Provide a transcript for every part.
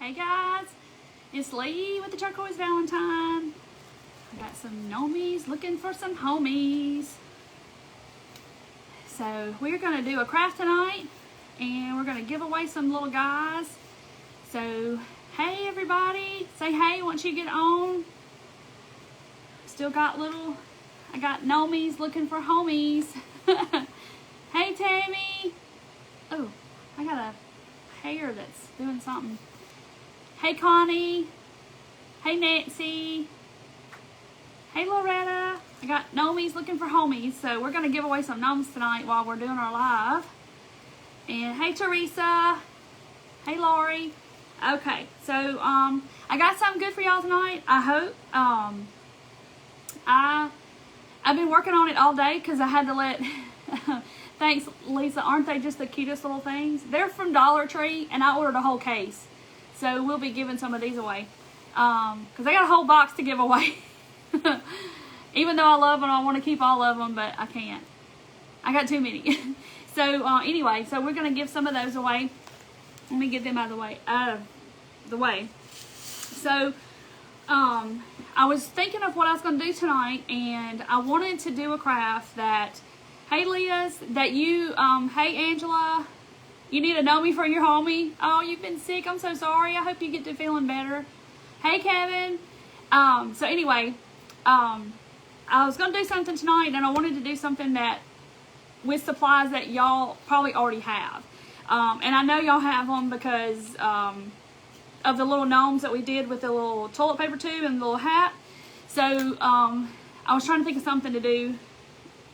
Hey guys, it's Lee with the Turquoise Valentine. I got some nomies looking for some homies. So we're gonna do a craft tonight and we're gonna give away some little guys. So hey everybody, say hey once you get on. Still got I got nomies looking for homies. Hey Tammy. Oh, I got a hair that's doing something. Hey Connie. Hey Nancy. Hey Loretta. I got nomies looking for homies, so we're gonna give away some gnomes tonight while we're doing our live. And hey Teresa. Hey Lori. Okay, so I got something good for y'all tonight. I hope. I've been working on it all day because I had to let. Thanks, Lisa. Aren't they just the cutest little things? They're from Dollar Tree, and I ordered a whole case. So we'll be giving some of these away. Because I got a whole box to give away. Even though I love them, I want to keep all of them, but I can't. I got too many. So anyway, so we're going to give some of those away. Let me get them out of the way. So I was thinking of what I was going to do tonight, and I wanted to do a craft that, hey Liz, that you, hey Angela, you need to know me for your homie. Oh, you've been sick. I'm so sorry. I hope you get to feeling better. Hey Kevin. So anyway, I was going to do something tonight, and I wanted to do something that with supplies that y'all probably already have. And I know y'all have them because of the little gnomes that we did with the little toilet paper tube and the little hat. So I was trying to think of something to do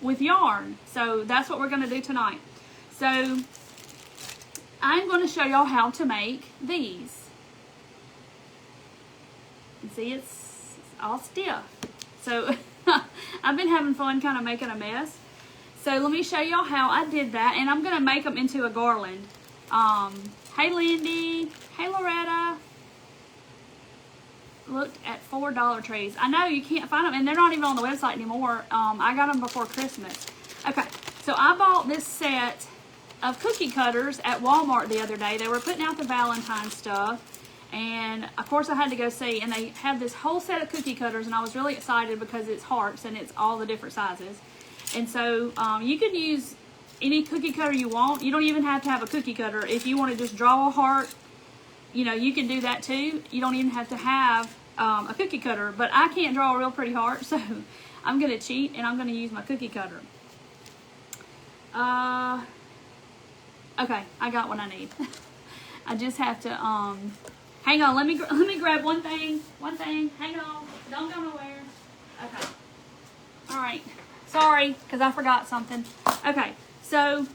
with yarn. So that's what we're going to do tonight. So I'm going to show y'all how to make these. You see, it's all stiff. So I've been having fun kind of making a mess. So let me show y'all how I did that, and I'm going to make them into a garland. Hey Lindy. Hey Loretta. Looked at 4 Dollar Trees. I know you can't find them, and they're not even on the website anymore. I got them before Christmas. Okay, so I bought this set of cookie cutters at Walmart the other day. They were putting out the Valentines stuff, and of course I had to go see, and they had this whole set of cookie cutters, and I was really excited because it's hearts and it's all the different sizes. And so you could use any cookie cutter you want. You don't even have to have a cookie cutter. If you want to just draw a heart, you know, you can do that too. You don't even have to have a cookie cutter, but I can't draw a real pretty heart, so I'm going to cheat and I'm going to use my cookie cutter. Okay, I got what I need. I just have to, hang on, let me grab one thing, hang on, don't go nowhere. Okay, all right, sorry, because I forgot something. Okay, so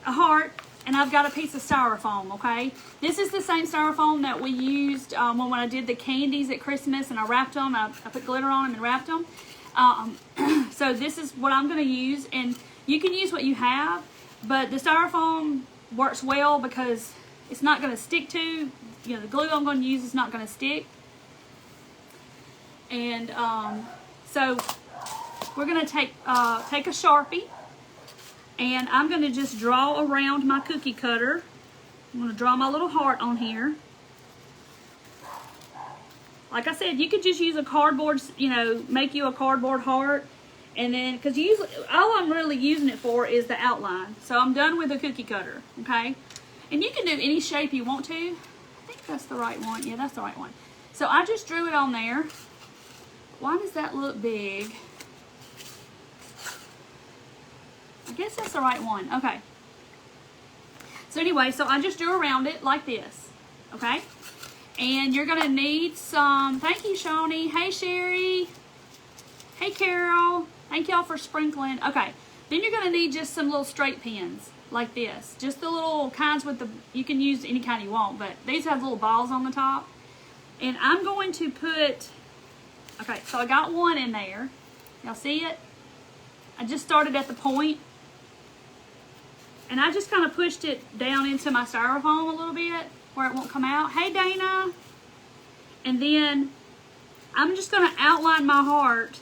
a heart, and I've got a piece of styrofoam, okay? This is the same styrofoam that we used when I did the candies at Christmas, and I wrapped them, I put glitter on them and wrapped them. So this is what I'm going to use, and you can use what you have, but the styrofoam works well because it's not going to stick to, you know, the glue I'm going to use is not going to stick. And so we're going to take a Sharpie, and I'm going to just draw around my cookie cutter. I'm going to draw my little heart on here. Like I said, you could just use a cardboard, you know, make you a cardboard heart. And then, because usually, all I'm really using it for is the outline. So I'm done with the cookie cutter, okay? And you can do any shape you want to. I think that's the right one. Yeah, that's the right one. So I just drew it on there. Why does that look big? I guess that's the right one. Okay. So anyway, so I just drew around it like this, okay? And you're going to need some, thank you, Shawnee. Hey, Sherry. Hey, Carol. Thank y'all for sprinkling. Okay. Then you're going to need just some little straight pins like this. Just the little kinds with the, you can use any kind you want, but these have little balls on the top. And I'm going to put, okay, so I got one in there. Y'all see it? I just started at the point. And I just kind of pushed it down into my styrofoam a little bit where it won't come out. Hey, Dana. And then I'm just going to outline my heart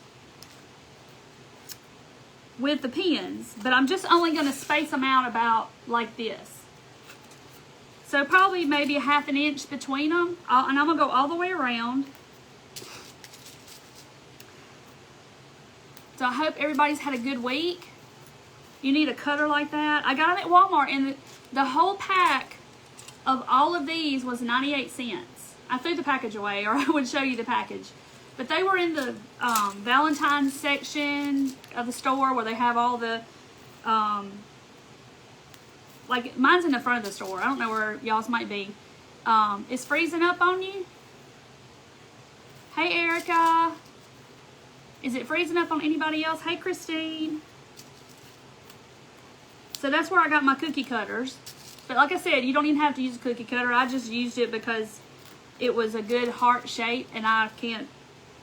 with the pins, but I'm just only going to space them out about like this. So probably maybe a 1/2 inch between them. And I'm going to go all the way around. So I hope everybody's had a good week. You need a cutter like that. I got them at Walmart, and the whole pack of all of these was 98 cents. I threw the package away, or I would show you the package. But they were in the Valentines section of the store where they have all the, like mine's in the front of the store. I don't know where y'all's might be. It's freezing up on you. Hey, Erica. Is it freezing up on anybody else? Hey, Christine. So that's where I got my cookie cutters. But like I said, you don't even have to use a cookie cutter. I just used it because it was a good heart shape, and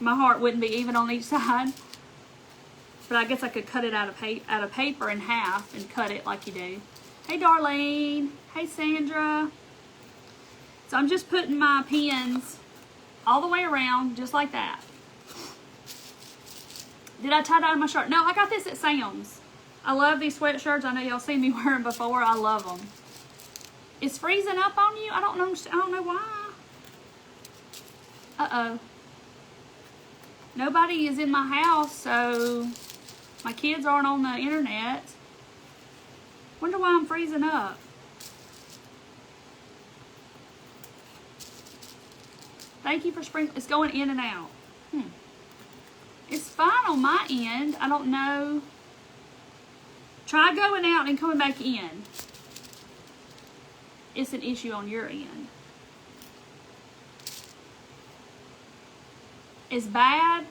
my heart wouldn't be even on each side. But I guess I could cut it out of paper in half and cut it like you do. Hey, Darlene. Hey, Sandra. So I'm just putting my pins all the way around, just like that. Did I tie dye my shirt? No, I got this at Sam's. I love these sweatshirts. I know y'all seen me wear them before. I love them. It's freezing up on you? I don't know why. Uh-oh. Nobody is in my house, so my kids aren't on the internet. Wonder why I'm freezing up. Thank you for spring. It's going in and out. It's fine on my end. I don't know. Try going out and coming back in. It's an issue on your end. It's bad.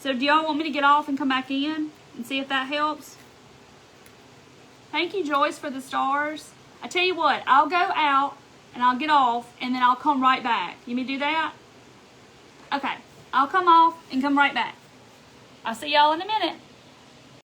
So do y'all want me to get off and come back in and see if that helps? Thank you, Joyce, for the stars. I tell you what, I'll go out and I'll get off and then I'll come right back. You want me to do that? Okay, I'll come off and come right back. I'll see y'all in a minute.